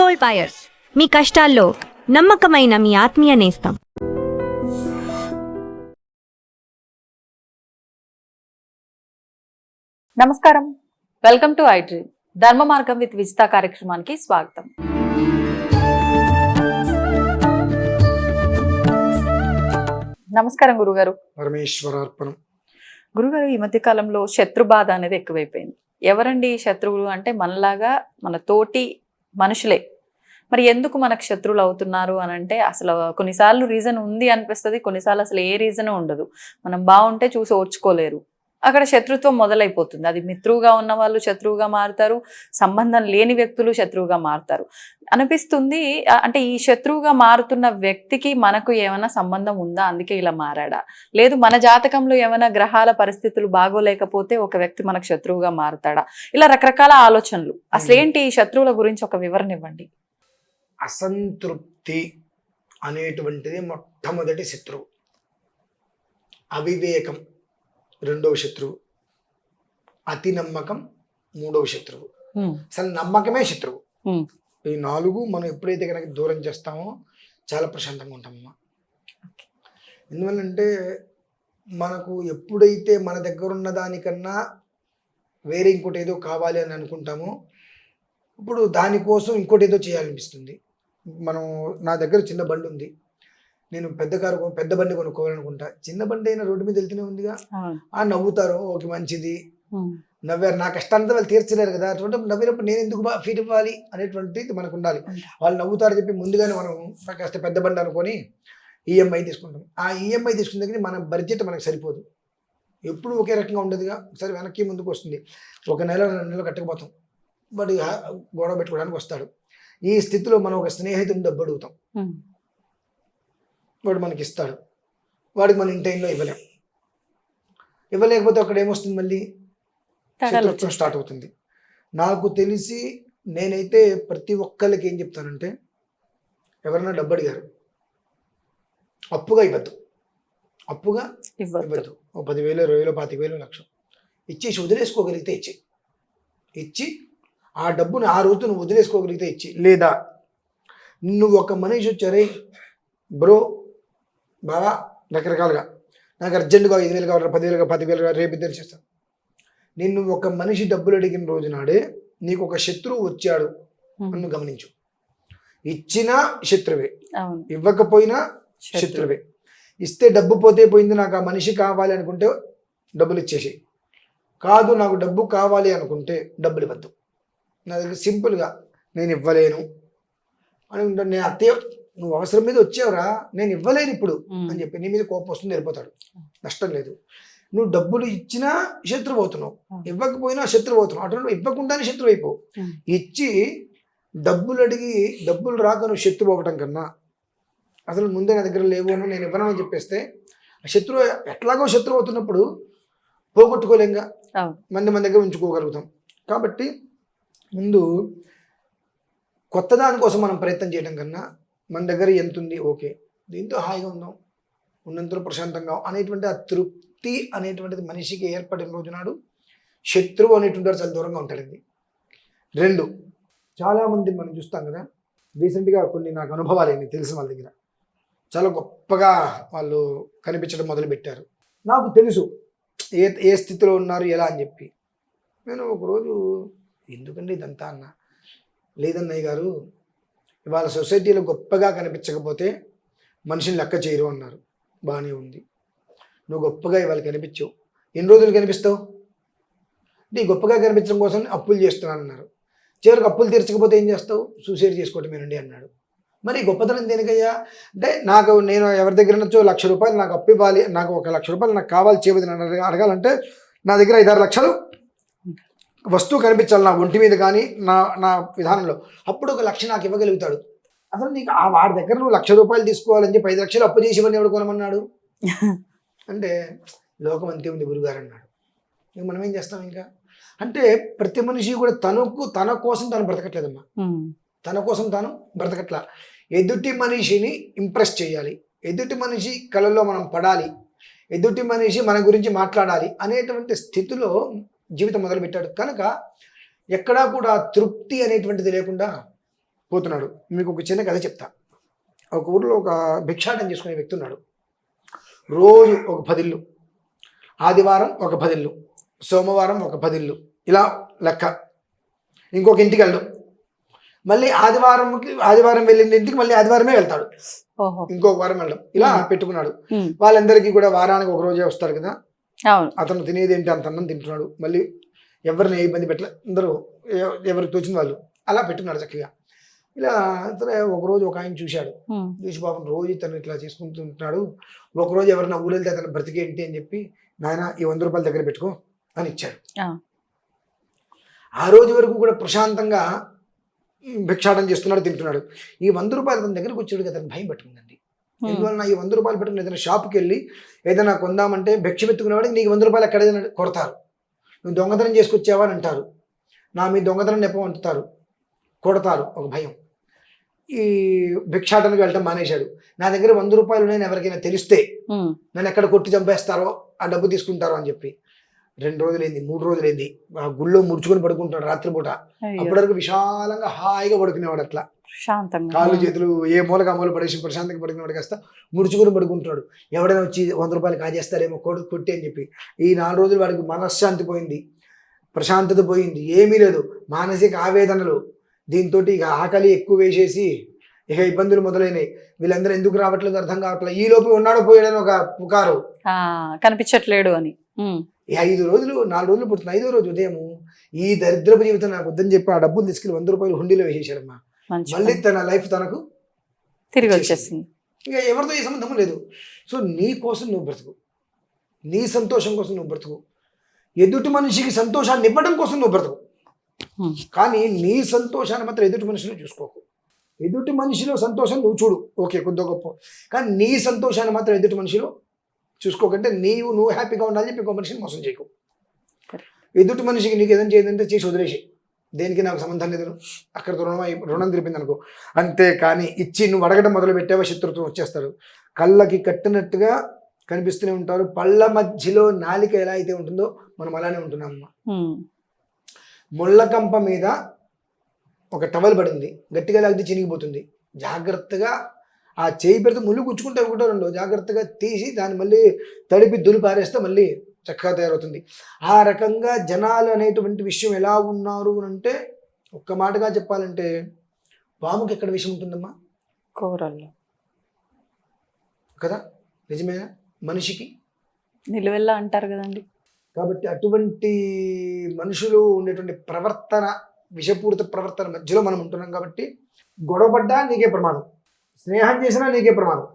Gold buyers, మీ కష్టాల్లో నమ్మకమైన మీ ఆత్మీయ నేస్తం. నమస్కారం, వెల్కమ్ టు ఐ డ్రీమ్. ధర్మ మార్గం విత్ విజిత కార్యక్రమానికి స్వాగతం. నమస్కారం గురుగారు. పరమేశ్వరార్పణం. గురుగారు, ఈ మధ్య కాలంలో శత్రు బాధ అనేది ఎక్కువైపోయింది. ఎవరండి శత్రువులు అంటే మనలాగా మన తోటి మనుషులే. మరి ఎందుకు మనకు శత్రువులు అవుతున్నారు అని అంటే అసలు కొన్నిసార్లు రీజన్ ఉంది అనిపిస్తుంది, కొన్నిసార్లు అసలు ఏ రీజన్ ఉండదు. మనం బాగుంటే చూసి ఓర్చుకోలేరు, అక్కడ శత్రుత్వం మొదలైపోతుంది. అది మిత్రువుగా ఉన్న వాళ్ళు శత్రువుగా మారుతారు, సంబంధం లేని వ్యక్తులు శత్రువుగా మారుతారు అనిపిస్తుంది. అంటే ఈ శత్రువుగా మారుతున్న వ్యక్తికి మనకు ఏమైనా సంబంధం ఉందా, అందుకే ఇలా మారాడా, లేదు మన జాతకంలో ఏమైనా గ్రహాల పరిస్థితులు బాగోలేకపోతే ఒక వ్యక్తి మనకు శత్రువుగా మారుతాడా, ఇలా రకరకాల ఆలోచనలు. అసలు ఏంటి ఈ శత్రువుల గురించి ఒక వివరణ ఇవ్వండి. అసంతృప్తి అనేటువంటిది మొట్టమొదటి శత్రువు, అవివేకం రెండవ శత్రువు, అతి నమ్మకం మూడవ శత్రువు, అసలు నమ్మకమే శత్రువు. ఈ నాలుగు మనం ఎప్పుడైతే కనుక దూరం చేస్తామో చాలా ప్రశాంతంగా ఉంటామమ్మా. ఎందువల్లంటే మనకు ఎప్పుడైతే మన దగ్గర ఉన్న దానికన్నా వేరే ఇంకోటి ఏదో కావాలి అని అనుకుంటామో ఇప్పుడు దానికోసం ఇంకోటి ఏదో చేయాలనిపిస్తుంది. మనం నా దగ్గర చిన్న బండి ఉంది, నేను పెద్ద బండి కొనుక్కోవాలనుకుంటా. చిన్న బండి అయినా రోడ్డు మీద వెళ్తూనే ఉందిగా, నవ్వుతారు, ఓకే మంచిది, నవ్వారు, నా కష్టాలంతా వాళ్ళు తీర్చలేరు కదా, అటువంటి నవ్వినప్పుడు నేను ఎందుకు ఫీల్ ఇవ్వాలి అనేటువంటిది మనకు ఉండాలి. వాళ్ళు నవ్వుతారు చెప్పి ముందుగానే మనం కాస్త పెద్ద బండి అనుకొని ఈఎంఐ తీసుకుంటాం. ఆ ఈఎంఐ తీసుకున్న దగ్గర మన బడ్జెట్ మనకు సరిపోదు, ఎప్పుడు ఒకే రకంగా ఉండదుగా, సరే వెనక్కి ముందుకు వస్తుంది. ఒక నెల 2 నెలలు కట్టకపోతాం, వాడు గొడవ పెట్టుకోవడానికి వస్తాడు. ఈ స్థితిలో మనం ఒక స్నేహితుని డబ్బు అడుగుతాం, వాడు మనకి ఇస్తాడు, వాడికి మనం ఇన్ టైంలో ఇవ్వలేకపోతే అక్కడ ఏమొస్తుంది, మళ్ళీ శత్రుత్వం స్టార్ట్ అవుతుంది. నాకు తెలిసి నేనైతే ప్రతి ఒక్కరికి ఏం చెప్తానంటే, ఎవరైనా డబ్బు అడిగారు అప్పుగా ఇవ్వద్దు, అప్పుగా ఇవ్వద్దు. 10,000 20,000 25,000 లక్ష ఇచ్చేసి వదిలేసుకోగలిగితే ఇచ్చి ఆ డబ్బును ఆ రోజు నువ్వు వదిలేసుకోగలిగితే ఇచ్చి, లేదా నువ్వు ఒక మనిషి వచ్చారే బ్రో బాగా రకరకాలుగా నాకు అర్జెంటుగా 5,000 కావాలి, 10,000 10,000 కావాలి, రేపు ఇద్దరు చేస్తాను. నిన్ను ఒక మనిషి డబ్బులు అడిగిన రోజు నాడే నీకు ఒక శత్రువు వచ్చాడు నన్ను గమనించు. ఇచ్చినా శత్రువే, ఇవ్వకపోయినా శత్రువే. ఇస్తే డబ్బు పోతే పోయింది, నాకు ఆ మనిషి కావాలి అనుకుంటే డబ్బులు ఇచ్చేసి, కాదు నాకు డబ్బు కావాలి అనుకుంటే డబ్బులు ఇవ్వద్దు. నా దగ్గర సింపుల్గా నేను ఇవ్వలేను అని ఉంటాను. నేను అత్తయ్య నువ్వు అవసరం మీద వచ్చావురా, నేను ఇవ్వలేను ఇప్పుడు అని చెప్పి నీ మీద కోపం వస్తుంది, వెళ్ళిపోతాడు, నష్టం లేదు. నువ్వు డబ్బులు ఇచ్చినా శత్రువు అవుతున్నావు, ఇవ్వకపోయినా శత్రువు అవుతున్నావు. అటువంటి ఇవ్వకుండానే శత్రువు అయిపోవు. ఇచ్చి డబ్బులు అడిగి డబ్బులు రాక నువ్వు శత్రువు అవ్వటం కన్నా అసలు ముందే నా దగ్గర లేవు అని నేను ఇవ్వను అని చెప్పేస్తే ఆ శత్రువు ఎట్లాగో శత్రువు అవుతున్నప్పుడు పోగొట్టుకోలేంగా, మన దగ్గర ఉంచుకోగలుగుతాం. కాబట్టి ముందు కొత్త దానికోసం మనం ప్రయత్నం చేయడం కన్నా మన దగ్గర ఎంత ఉంది, ఓకే దీంతో హాయిగా ఉందాం, ఉన్నంతలో ప్రశాంతంగా అనేటువంటి ఆ తృప్తి అనేటువంటిది మనిషికి ఏర్పడిన రోజు నాడు శత్రువు అనేటువంటి చాలా దూరంగా ఉంటాడండి. 2, చాలామంది మనం చూస్తాం కదా, రీసెంట్గా కొన్ని నాకు అనుభవాలు ఏంటి తెలిసిన వాళ్ళ దగ్గర చాలా గొప్పగా వాళ్ళు కనిపించడం మొదలుపెట్టారు. నాకు తెలుసు ఏ స్థితిలో ఉన్నారు ఎలా అని చెప్పి. నేను ఒకరోజు ఎందుకండి ఇదంతా అన్న, లేదన్నయ్య గారు ఇవాళ సొసైటీలో గొప్పగా కనిపించకపోతే మనిషిని లెక్క చేయరు అన్నారు. బాగానే ఉంది, నువ్వు గొప్పగా ఇవాళ కనిపించవు, ఎన్ని రోజులు కనిపిస్తావు అంటే గొప్పగా కనిపించడం కోసం అప్పులు చేస్తున్నాను అన్నారు. చివరికి అప్పులు తీర్చకపోతే ఏం చేస్తావు, సూసైడ్ చేసుకోవటమేనండి అన్నాడు. మరి గొప్పతనం దేనికయ్యా అంటే, నేను ఎవరి దగ్గర నుంచో ₹1,00,000 నాకు అప్పు ఇవ్వాలి, నాకు ₹1,00,000 నాకు కావాలి చేయవద్దు నన్ను అడగాలంటే నా దగ్గర 5-6 లక్షలు వస్తువు కనిపించాలి నా ఒంటి మీద కానీ నా విధానంలో, అప్పుడు 1,00,000 నాకు ఇవ్వగలుగుతాడు. అసలు నీకు ఆ వాడి దగ్గర నువ్వు ₹1,00,000 తీసుకోవాలని చెప్పి 5 లక్షలు అప్పు చేసి ఇవన్నీ ఎవడు కొనమన్నాడు అంటే, లోకం అంతే ఉంది గురుగారు అన్నాడు. ఇక మనం ఏం చేస్తాం ఇంకా అంటే, ప్రతి మనిషి కూడా తన కోసం తాను బ్రతకట్లేదమ్మా, తన కోసం తాను బ్రతకట్లా. ఎదుటి మనిషిని ఇంప్రెస్ చేయాలి, ఎదుటి మనిషి కళలో మనం పడాలి, ఎదుటి మనిషి మన గురించి మాట్లాడాలి అనేటువంటి స్థితిలో జీవితం మొదలుపెట్టాడు. కనుక ఎక్కడా కూడా తృప్తి అనేటువంటిది లేకుండా పోతున్నాడు. మీకు ఒక చిన్న కథ చెప్తా. ఒక ఊరిలో ఒక భిక్షాటన చేసుకునే వ్యక్తి ఉన్నాడు. రోజు ఒక 10 ఇళ్ళు, ఆదివారం ఒక 10 ఇళ్ళు, సోమవారం ఒక 10 ఇళ్ళు, ఇలా లెక్క. ఇంకొక ఇంటికి వెళ్ళడం, మళ్ళీ ఆదివారం వెళ్ళిన ఇంటికి మళ్ళీ ఆదివారమే వెళ్తాడు, ఇంకొక వారం వెళ్ళడం, ఇలా పెట్టుకున్నాడు. వాళ్ళందరికీ కూడా వారానికి ఒక రోజే వస్తారు కదా, అతను తినేది ఏంటి అంత అన్నం తింటున్నాడు. మళ్ళీ ఎవరిని ఏ ఇబ్బంది పెట్టలే, అందరూ ఎవరికి తోచిన వాళ్ళు అలా పెట్టుకున్నాడు చక్కగా. ఇలా ఒకరోజు ఒక ఆయన చూశాడు. చూసి పాపం రోజు తను ఇట్లా చేసుకుంటుంటున్నాడు. ఒకరోజు ఎవరైనా ఊరు వెళ్తే అతను బ్రతికేంటి అని చెప్పి, నాయన ఈ 100 రూపాయల దగ్గర పెట్టుకో అని ఇచ్చాడు. ఆ రోజు వరకు కూడా ప్రశాంతంగా భిక్షాటం చేస్తున్నాడు, తింటున్నాడు. ఈ 100 రూపాయలు అతని దగ్గరకు వచ్చాడు, అతను భయం పట్టుకుందండి. ఎందువల్ల ఈ 100 రూపాయలు పెట్టుకుని ఏదైనా షాప్కి వెళ్ళి ఏదైనా కొందామంటే భిక్ష పెట్టుకునేవాడికి నీకు 100 రూపాయలు ఎక్కడైనా కొడతారు, నువ్వు దొంగతనం చేసుకొచ్చావా అని అంటారు, నా మీ దొంగతనం నెప్ప అంటుతారు, కొడతారు, ఒక భయం. ఈ భిక్షాటనకు వెళ్ళటం మానేశాడు. నా దగ్గర 100 రూపాయలు నేను ఎవరికైనా తెలిస్తే నన్ను ఎక్కడ కొట్టి చంపేస్తారో, ఆ డబ్బు తీసుకుంటారో అని చెప్పి 2 రోజులైంది, 3 రోజులైంది. ఆ గుళ్ళో ముడుచుకొని పడుకుంటాడు రాత్రిపూట. అప్పటి వరకు విశాలంగా హాయిగా పడుకునేవాడు, అట్లా కాళ్ళు చేతులు ఏ మూలగా మూల పడేసి ప్రశాంతంగా పడుకునేవాడు కాస్త ముడుచుకొని పడుకుంటున్నాడు. ఎవడైనా వచ్చి 100 రూపాయలు కాజేస్తారేమో కొట్టి అని చెప్పి. ఈ 4 రోజులు వాడికి మనశ్శాంతి పోయింది, ప్రశాంతత పోయింది, ఏమీ లేదు, మానసిక ఆవేదనలు. దీంతో ఇక ఆకలి ఎక్కువ వేసేసి ఇక ఇబ్బందులు మొదలైనవి. వీళ్ళందరూ ఎందుకు రావట్లేదు అర్థం కావట్లేదు. ఈ లోపు ఉన్నాడు పోయాడని ఒక పుకారు, కనిపించట్లేడు అని. 5 రోజులు 4 రోజులు పుడుతుంది. 5వ రోజు ఉదయం ఈ దరిద్రపు జీవితం నాకు వద్దని చెప్పి ఆ డబ్బులు తీసుకెళ్ళి 100 రూపాయలు హుండీలో వేసేసాడమ్మా. మళ్ళీ తన లైఫ్ తనకు తిరిగి వచ్చేసింది. ఇక ఎవరితో ఏ సంబంధం లేదు. సో నీ కోసం నువ్వు బ్రతుకు, నీ సంతోషం కోసం నువ్వు బ్రతుకు, ఎదుటి మనిషికి సంతోషాన్ని ఇవ్వడం కోసం నువ్వు బ్రతుకు. కానీ నీ సంతోషాన్ని మాత్రం ఎదుటి మనిషిలో చూసుకోకు. ఎదుటి మనిషిలో సంతోషం నువ్వు చూడు, ఓకే, కొద్ది గొప్ప, కానీ నీ సంతోషాన్ని మాత్రం ఎదుటి మనిషిలో చూసుకోకంటే నువ్వు హ్యాపీగా ఉండాలని చెప్పి ఇంకో మనిషిని మోసం చేయకు. ఎదుటి మనిషికి నీకు ఏదైనా చేయదంటే చేసి వదిలేసి, దేనికి నాకు సంబంధం లేదు, అక్కడ రుణం తిరిపింది అనుకో అంతే. కానీ ఇచ్చి నువ్వు అడగడం మొదలు పెట్టావా శత్రుత్వం వచ్చేస్తారు. కళ్ళకి కట్టినట్టుగా కనిపిస్తూనే ఉంటారు. పళ్ళ మధ్యలో నాలిక ఎలా అయితే ఉంటుందో మనం అలానే ఉంటున్నామమ్మా. ముళ్ళకంప మీద ఒక టవల్ పడింది, గట్టిగా లాగితే చినిగిపోతుంది. జాగ్రత్తగా ఆ చేయి పెడితే ముళ్ళు గుచ్చుకుంటే ఒకటో రెండో జాగ్రత్తగా తీసి దాన్ని మళ్ళీ తడిపి దులిపారేస్తే మళ్ళీ చక్కగా తయారవుతుంది. ఆ రకంగా జనాలు అనేటువంటి విషయం ఎలా ఉన్నారు అంటే, ఒక్క మాటగా చెప్పాలంటే, పాముకి ఎక్కడ విషయం ఉంటుందమ్మా? కూరల్లో కదా, నిజమేనా? మనిషికి నిలువెల్లా అంటారు కదండి. కాబట్టి అటువంటి మనుషులు ఉండేటువంటి ప్రవర్తన, విషపూరిత ప్రవర్తన మధ్యలో మనం ఉంటున్నాం. కాబట్టి గొడవపడ్డా నీకే ప్రమాదం, స్నేహం చేసినా నీకే ప్రమాదం.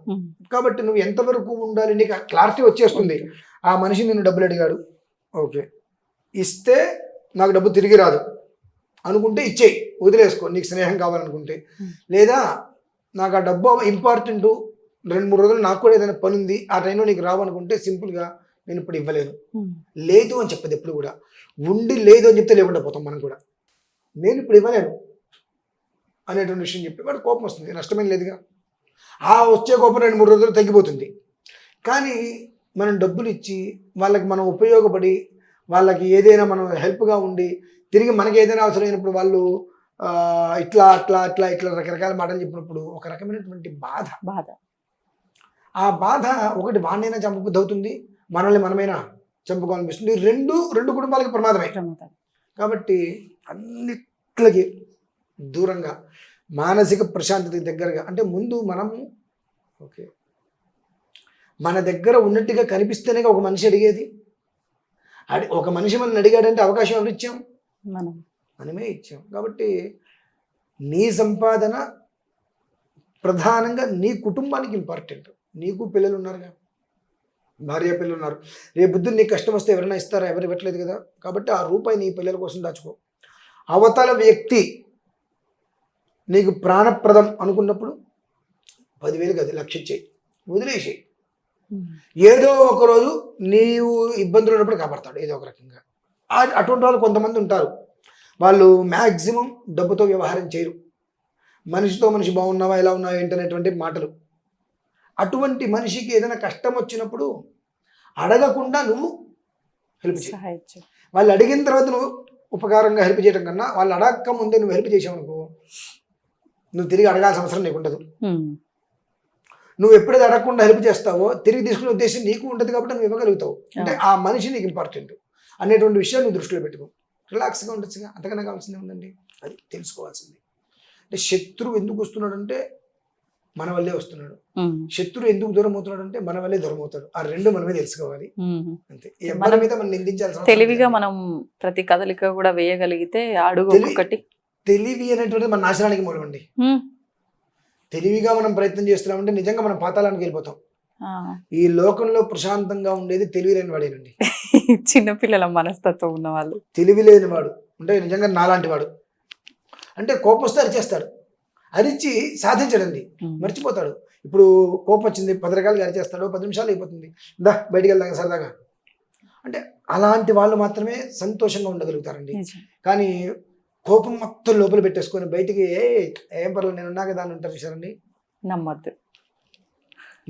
కాబట్టి నువ్వు ఎంతవరకు ఉండాలి, నీకు క్లారిటీ వచ్చేస్తుంది. ఆ మనిషి నిన్ను డబ్బులు అడిగాడు, ఓకే, ఇస్తే నాకు డబ్బు తిరిగి రాదు అనుకుంటే ఇచ్చేయి, వదిలేసుకో, నీకు స్నేహం కావాలనుకుంటే. లేదా నాకు ఆ డబ్బు ఇంపార్టెంట్, 2-3 రోజులు నాకు కూడా ఏదైనా పని ఉంది, ఆ టైంలో నీకు రావనుకుంటే సింపుల్గా నేను ఇప్పుడు ఇవ్వలేను, లేదు అని చెప్పదు ఎప్పుడు కూడా. ఉండి లేదు అని చెప్తే లేకుండా పోతాం మనం కూడా. నేను ఇప్పుడు ఇవ్వలేను అనేటువంటి విషయం చెప్పి వాడు కోపం వస్తుంది, నష్టమేం లేదుగా. ఆ వచ్చే కోపం 2-3 రోజులు తగ్గిపోతుంది. కానీ మనం డబ్బులు ఇచ్చి వాళ్ళకి మనం ఉపయోగపడి వాళ్ళకి ఏదైనా మనం హెల్ప్గా ఉండి తిరిగి మనకి ఏదైనా అవసరమైనప్పుడు వాళ్ళు ఇట్లా అట్లా అట్లా ఇట్లా రకరకాల మాటలు చెప్పినప్పుడు ఒక రకమైనటువంటి బాధ. ఆ బాధ ఒకటి వాడినైనా చంపబుద్ధి అవుతుంది, మనల్ని మనమైనా చంపుకోవాలనిపిస్తుంది. రెండు కుటుంబాలకి ప్రమాదమే. కాబట్టి అన్నిట్లకి దూరంగా, మానసిక ప్రశాంతతకి దగ్గరగా, అంటే ముందు మనము ఓకే మన దగ్గర ఉన్నట్టుగా కనిపిస్తేనే ఒక మనిషి అడిగేది. ఒక మనిషి మనల్ని అడిగాడంటే అవకాశం ఎవరు ఇచ్చాం? మనమే ఇచ్చాం. కాబట్టి నీ సంపాదన ప్రధానంగా నీ కుటుంబానికి ఇంపార్టెంట్. నీకు పిల్లలు ఉన్నారుగా, భార్య పిల్లలు ఉన్నారు. రేపు బుద్ధులు నీకు కష్టం వస్తే ఎవరైనా ఇస్తారా? ఎవరు ఇవ్వట్లేదు కదా. కాబట్టి ఆ రూపాయి నీ పిల్లల కోసం దాచుకో. అవతల వ్యక్తి నీకు ప్రాణప్రదం అనుకున్నప్పుడు 10,000 కాదు, 1,00,000 ఇచ్చేయి, వదిలేసేయి. ఏదో ఒకరోజు నీవు ఇబ్బందులు ఉన్నప్పుడు కాపాడతాడు ఏదో ఒక రకంగా. అటువంటి వాళ్ళు కొంతమంది ఉంటారు, వాళ్ళు మ్యాక్సిమం డబ్బుతో వ్యవహారం చేయరు. మనిషితో మనిషి బాగున్నావా, ఎలా ఉన్నావా ఏంటనేటువంటి మాటలు. అటువంటి మనిషికి ఏదైనా కష్టం వచ్చినప్పుడు అడగకుండా నువ్వు హెల్ప్ చేయి. వాళ్ళు అడిగిన తర్వాత నువ్వు ఉపకారంగా హెల్ప్ చేయడం కన్నా వాళ్ళు అడగక ముందే నువ్వు హెల్ప్ చేసావు అనుకో, నువ్వు తిరిగి అడగాల్సిన అవసరం నీకు ఉండదు. ఉమ్. నువ్వు ఎప్పుడైతే అడగకుండా హెల్ప్ చేస్తావో తిరిగి తీసుకునే ఉద్దేశం నీకు ఉంటుంది కాబట్టి నువ్వు ఇవ్వగలుగుతావు. అంటే ఆ మనిషి నీకు ఇంపార్టెంట్ అనేటువంటి విషయాన్ని నువ్వు దృష్టిలో పెట్టుకో. రిలాక్స్గా ఉండొచ్చుగా, అంతకన్నా కావాల్సిందే ఉందండి. అది తెలుసుకోవాల్సింది. అంటే శత్రువు ఎందుకు వస్తున్నాడు అంటే మన వల్లే వస్తున్నాడు. శత్రువు ఎందుకు దూరం అవుతున్నాడు అంటే మన వల్లే దూరం అవుతాడు. ఆ రెండు మనమే తెలుసుకోవాలి అంతే. మన మీద మనం నిందించాల్సిన తెలివిగా మనం ప్రతి కదలిక కూడా వేయగలిగితే అడుగు ఒకటి. తెలివి అనేటువంటిది మన నాశనానికి మూలం అండి. తెలివిగా మనం ప్రయత్నం చేస్తున్నామంటే నిజంగా మనం పాతాళానికి వెళ్ళిపోతాం. ఈ లోకంలో ప్రశాంతంగా ఉండేది తెలివి లేని వాడేనండి. చిన్నపిల్లల మనస్తత్వం ఉన్నవాళ్ళు. తెలివి లేని వాడు అంటే నిజంగా నాలాంటి వాడు. అంటే కోపం వస్తే అరిచేస్తాడు, అరిచి సాధించడండి, మర్చిపోతాడు. ఇప్పుడు కోపం వచ్చింది 10 రకాలుగా అరిచేస్తాడు, 10 నిమిషాలు అయిపోతుంది, దా బయటికి వెళ్దాం సరదాగా అంటే. అలాంటి వాళ్ళు మాత్రమే సంతోషంగా ఉండగలుగుతారండి. కానీ కోపం మొత్తం లోపల పెట్టేసుకొని బయటికి ఏం పర్లేదు నేను ఉన్నా కదా అని ఉంటారు చూసారండి, నమ్మద్దు.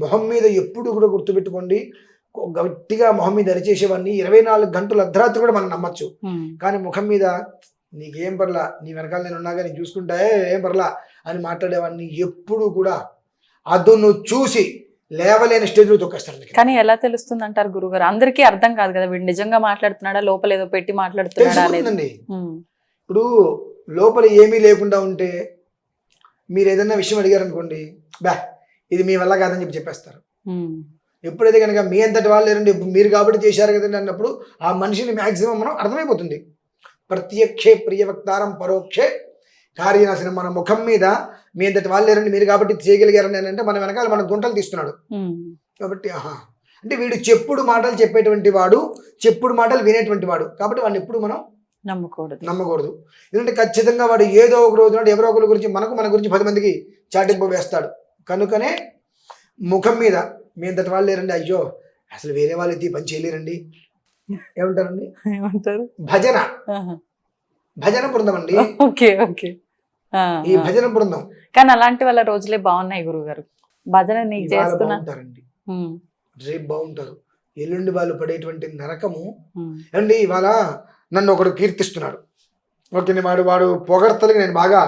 మొహం మీద ఎప్పుడు కూడా గుర్తుపెట్టుకోండి, గట్టిగా మొహం మీద అరిచేసేవాడిని 24 గంటలు అర్ధరాత్రి కూడా మనం నమ్మచ్చు. కానీ ముఖం మీద నీకేం పర్లా, నీ వెనకాల నేను ఉన్నాగా, నేను చూసుకుంటా, ఏం పర్లా అని మాట్లాడేవాడిని ఎప్పుడు కూడా అదును చూసి లేవలేని స్టేజ్లో తొక్కేస్తాడు. కానీ ఎలా తెలుస్తుంది అంటారు గురుగారు? అందరికీ అర్థం కాదు కదా వీడు నిజంగా మాట్లాడుతున్నాడా లోపల ఏదో పెట్టి మాట్లాడుతున్నాడా అనేది. ఇప్పుడు లోపల ఏమీ లేకుండా ఉంటే మీరు ఏదైనా విషయం అడిగారు అనుకోండి, బా ఇది మీ వల్ల కాదని చెప్పేస్తారు. ఎప్పుడైతే కనుక మీ అంతటి వాళ్ళు లేరండి మీరు కాబట్టి చేశారు కదండి అన్నప్పుడు ఆ మనిషిని మ్యాక్సిమం మనం అర్థమైపోతుంది. ప్రత్యక్షే ప్రియవక్తారం పరోక్షే కార్యనాశనం. మన ముఖం మీద మీ అంతటి వాళ్ళు లేరండి మీరు కాబట్టి చేయగలిగారని అంటే మన వెనకాల మన గుంటలు తీస్తున్నాడు కాబట్టి. అంటే వీడు చెప్పుడు మాటలు చెప్పేటువంటి వాడు, చెప్పుడు మాటలు వినేటువంటి వాడు కాబట్టి వాడిని ఎప్పుడు మనం నమ్మకూడదు. ఎందుకంటే ఖచ్చితంగా వాడు ఏదో ఒక రోజు నాడు ఎవరో ఒకరి గురించి మన గురించి 10 మందికి చాటింపు వేస్తాడు. కనుకనే ముఖం మీద మీ అంతటి వాళ్ళు లేరండి, అయ్యో అసలు వేరే వాళ్ళు అయితే పని చేయలేరండి ఏమంటారండి, ఏమంటారు, భజన బృందం అండి. ఈ భజన బృందం. కానీ అలాంటి వాళ్ళ రోజులే బాగున్నాయి గురుగారు. భజన నీకు చేస్తున్నారండి, రేపు బాగుంటారు, ఎల్లుండి వాళ్ళు పడేటువంటి నరకము అండి. ఇవాళ నన్ను ఒకడు కీర్తిస్తున్నాడు, ఓకే, వాడు పొగడతలకి నేను బాగా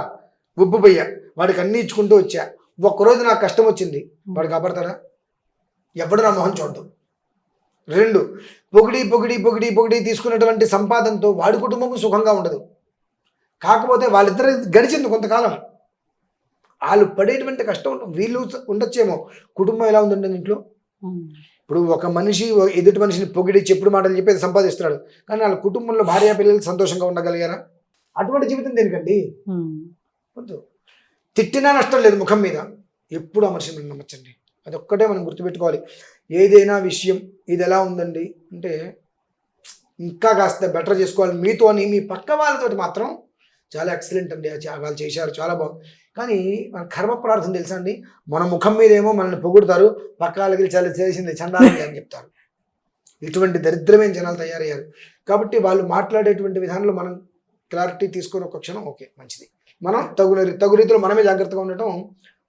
ఉబ్బుపోయా, వాడికి అన్ని ఇచ్చుకుంటూ వచ్చా. ఒక్కరోజు నాకు కష్టం వచ్చింది, వాడు కాపాడతాడా? ఎవడు నా మొహం చూడదు. 2 పొగిడి తీసుకున్నటువంటి సంపాదనతో వాడి కుటుంబం సుఖంగా ఉండదు. కాకపోతే వాళ్ళిద్దరు గడిచింది కొంతకాలం, వాళ్ళు పడేటువంటి కష్టం వీళ్ళు ఉండొచ్చేమో, కుటుంబం ఎలా ఉందండి ఇంట్లో. ఇప్పుడు ఒక మనిషి ఎదుటి మనిషిని పొగిడి చెప్పుడు మాటలు చెప్పేది సంపాదిస్తున్నాడు, కానీ వాళ్ళ కుటుంబంలో భార్య పిల్లలు సంతోషంగా ఉండగలిగారా? అటువంటి జీవితం దేనికండి? వద్దు. తిట్టినా నష్టం లేదు ముఖం మీద, ఎప్పుడు ఆ మనిషిని మనం నమ్మచ్చండి. అది ఒక్కటే మనం గుర్తుపెట్టుకోవాలి. ఏదైనా విషయం ఇది ఎలా ఉందండి అంటే ఇంకా కాస్త బెటర్ చేసుకోవాలి. మీతోని మీ పక్క వాళ్ళతో మాత్రం చాలా ఎక్సలెంట్ అండి, వాళ్ళు చేశారు చాలా బాగుంది. కానీ మన కర్మ ప్రార్థన తెలుసా అండి, మన ముఖం మీద ఏమో మనల్ని పొగుడుతారు, పక్క వాళ్ళకి చాలా చేసింది చండాలి అని చెప్తారు. ఇటువంటి దరిద్రమైన జనాలు తయారయ్యారు. కాబట్టి వాళ్ళు మాట్లాడేటువంటి విధానంలో మనం క్లారిటీ తీసుకొని ఒక క్షణం ఓకే మంచిది, మనం తగు రీతిలో మనమే జాగ్రత్తగా ఉండటం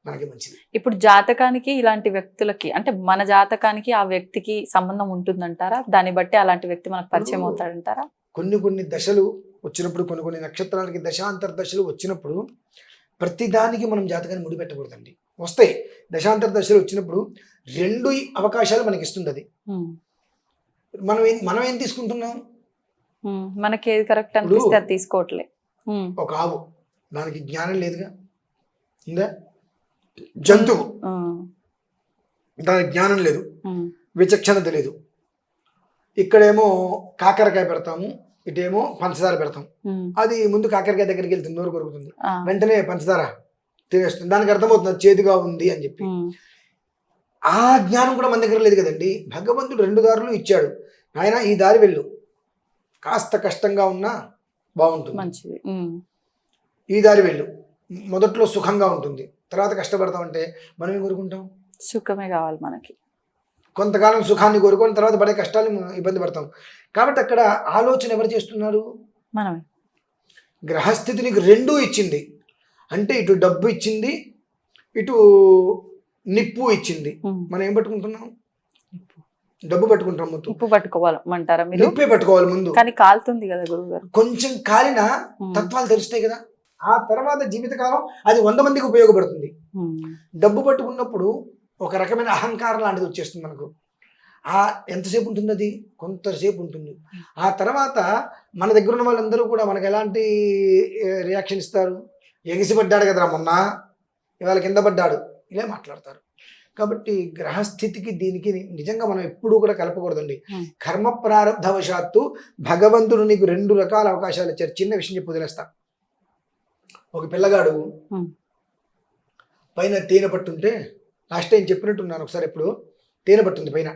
మనకి మంచిది. ఇప్పుడు జాతకానికి ఇలాంటి వ్యక్తులకి అంటే మన జాతకానికి ఆ వ్యక్తికి సంబంధం ఉంటుందంటారా? దాన్ని బట్టి అలాంటి వ్యక్తి మనకు పరిచయం అవుతాడంటారా? కొన్ని దశలు వచ్చినప్పుడు, కొన్ని నక్షత్రాలకి దశాంతర దశలు వచ్చినప్పుడు ప్రతిదానికి మనం జాతకాన్ని ముడిపెట్టకూడదండి. వస్తాయి దశాంతర దశలు వచ్చినప్పుడు 2 అవకాశాలు మనకి ఇస్తుంది అది. మనం ఏం తీసుకుంటున్నాం, మనకి ఏది కరెక్ట్ అనిపిస్తే అది తీసుకోవట్లే. ఒక ఆవు, దానికి జ్ఞానం లేదుగా, ఉందా? జంతువు, దానికి జ్ఞానం లేదు, విచక్షణత లేదు. ఇక్కడేమో కాకరకాయ పెడతాము, ఇటేమో పంచదార పెడతాం. అది ముందు కాకరకాయ దగ్గరికి వెళ్తుంది, నోరు కొరుకుతుంది, వెంటనే పంచదార తినేస్తుంది. దానికి అర్థమవుతుంది అది చేదుగా ఉంది అని చెప్పి. ఆ జ్ఞానం కూడా మన దగ్గర లేదు కదండి. భగవంతుడు 2 దారులు ఇచ్చాడు, ఆయన ఈ దారి వెళ్ళు, కాస్త కష్టంగా ఉన్నా బాగుంటుంది, మంచిది, ఈ దారి వెళ్ళు, మొదట్లో సుఖంగా ఉంటుంది, తర్వాత కష్టపడతామంటే మనం ఏం కోరుకుంటాం, సుఖమే కావాలి మనకి. కొంతకాలం సుఖాన్ని కోరుకొని తర్వాత పడే కష్టాలు ఇబ్బంది పడతాం. కాబట్టి అక్కడ ఆలోచన ఎవరు చేస్తున్నారు, మనమే. గ్రహస్థితి నీకు 2 ఇచ్చింది అంటే ఇటు డబ్బు ఇచ్చింది, ఇటు నిప్పు ఇచ్చింది. మనం ఏం పట్టుకుంటున్నాం, డబ్బు పట్టుకుంటాం, ముందు ఉప్పు పట్టుకోవాలంటారా మీరు? నిప్పే పట్టుకోవాలి ముందు. కానీ కాలుతుంది కదా గురువు గారు. కొంచెం కాలిన తత్వాలు తెలుస్తాయి కదా. ఆ తర్వాత జీవితకాలం అది 100 మందికి ఉపయోగపడుతుంది. డబ్బు పట్టుకున్నప్పుడు ఒక రకమైన అహంకారం లాంటిది వచ్చేస్తుంది మనకు. ఎంతసేపు ఉంటుంది అది? కొంతసేపు ఉంటుంది. ఆ తర్వాత మన దగ్గర ఉన్న వాళ్ళందరూ కూడా మనకు ఎలాంటి రియాక్షన్ ఇస్తారు? ఎగిసిపడ్డాడు కదరా మొన్న, ఇవాళ కింద పడ్డాడు, ఇలా మాట్లాడతారు. కాబట్టి గ్రహస్థితికి దీనికి నిజంగా మనం ఎప్పుడూ కూడా కలపకూడదండి. కర్మ ప్రారంధవశాత్తు భగవంతుడు నీకు 2 రకాల అవకాశాలు ఇచ్చారు. చిన్న విషయం చెప్పి వదిలేస్తా. ఒక పిల్లగాడు పైన తేనె పట్టుంటే, లాస్ట్ టైం చెప్పినట్టున్నాను ఒకసారి, ఎప్పుడు తేనె పట్టుంది పైన,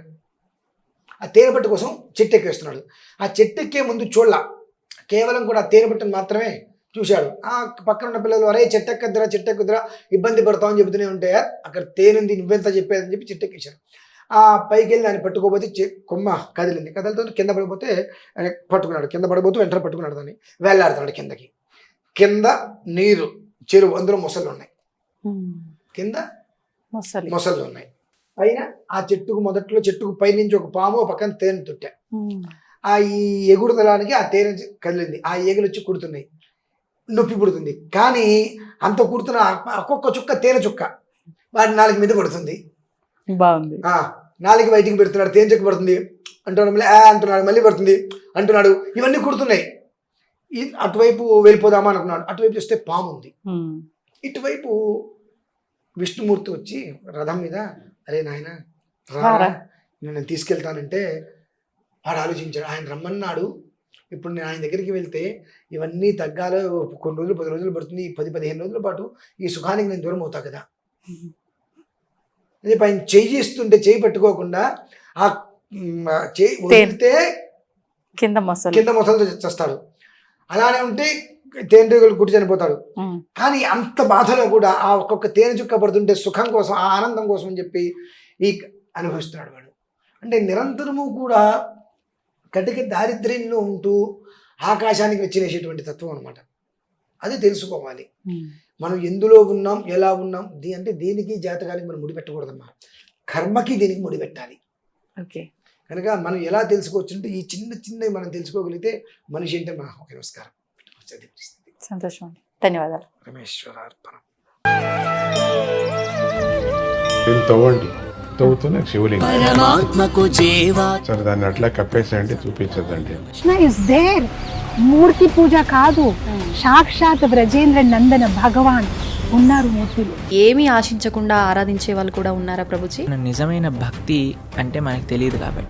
ఆ తేనె పట్టు కోసం చెట్టు ఎక్కేస్తున్నాడు. ఆ చెట్టు ఎక్కే ముందు చూడలా, కేవలం కూడా తేనె పట్టును మాత్రమే చూశాడు. ఆ పక్కన ఉన్న పిల్లలు అరే చెట్టు ఎక్కద్దురా ఇబ్బంది పడతామని చెబుతూనే ఉంటే, అక్కడ తేనుంది నువ్వెంత చెప్పేదని చెప్పి చెట్టు ఎక్కేశాడు. ఆ పైకి వెళ్ళి దాన్ని పట్టుకోపోతే కొమ్మ కదిలింది, కదలతో కింద పడిపోతే పట్టుకున్నాడు, కింద పడిపోతే వెంటనే పట్టుకున్నాడు, దాన్ని వేలాడుతున్నాడు కిందకి. కింద నీరు చెరువు, అందులో మొసళ్ళు ఉన్నాయి, కింద మొసళ్ళు ఉన్నాయి. పైన ఆ చెట్టుకు పైనుంచి ఒక పాము, ఒక పక్కన తేనె తొట్టా. ఈ ఎగురుదలానికి ఆ తేనె కదిలింది, ఆ ఈగలు వచ్చి కుడుతున్నాయి, నొప్పి పుడుతుంది. కానీ అంత కుడుతున్న ఒక్కొక్క చుక్క తేనె చుక్క వాడి నాలుగు మీద పడుతుంది. బాగుంది. నాలుగు బయటికి పెడుతున్నాడు, తేనె చుక్క పడుతుంది అంటున్నాడు, మళ్ళీ అంటున్నాడు, మళ్ళీ పడుతుంది అంటున్నాడు, ఇవన్నీ కుడుతున్నాయి. అటువైపు వెళ్ళిపోదామా అనుకున్నాడు, అటువైపు చూస్తే పాము ఉంది. ఇటువైపు విష్ణుమూర్తి వచ్చి రథం మీద, అరే నాయన రారా నేను తీసుకెళ్తానంటే వాడు ఆలోచించాడు. ఆయన రమ్మన్నాడు, ఇప్పుడు నేను ఆయన దగ్గరికి వెళ్తే ఇవన్నీ తగ్గాలో కొన్ని రోజులు 10 రోజులు పడుతుంది, 10-15 రోజుల పాటు ఈ సుఖానికి నేను దూరం అవుతా కదా. అదే ఆయన చెయ్యి పట్టుకోకుండా ఆ చెయ్యి వదిలితే కింద మొసలతో చేస్తాడు, అలానే ఉంటే తేనెటీగలు కుట్టి చనిపోతాడు. కానీ అంత బాధలో కూడా ఆ ఒక్కొక్క తేనె చుక్క పడుతుంటే సుఖం కోసం, ఆ ఆనందం కోసం అని చెప్పి అనుభవిస్తున్నాడు వాడు. అంటే నిరంతరము కూడా కటిక దారిద్ర్యంలో ఉంటూ ఆకాశానికి వచ్చినేసేటువంటి తత్వం అనమాట. అది తెలుసుకోవాలి. మనం ఎందులో ఉన్నాం, ఎలా ఉన్నాం, అంటే దీనికి జాతకానికి మనం ముడిపెట్టకూడదమ్మా, కర్మకి దీనికి ముడిపెట్టాలి. ఓకే, కనుక మనం ఎలా తెలుసుకోవచ్చు అంటే ఈ చిన్నవి మనం తెలుసుకోగలిగితే మనిషి అంటే ఒక నమస్కారం. సంతోషం అండి, ధన్యవాదాలు. రమేశ్వరార్పణం. తవ్వుతూనే శివలింగం సరే దాన్ని అట్లా కప్పేసేయండి, చూపించదండి. కృష్ణ ఇస్ దేర్, మూర్తి పూజ కాదు, సాక్షాత్ బ్రజేంద్ర నందన భగవాన్ ఉన్నారు మూర్తిలో. ఏమీ ఆశించకుండా ఆరాధించే వాళ్ళు కూడా ఉన్నారా ప్రభుజీ? నిజమైన భక్తి అంటే మనకు తెలియదు కాబట్టి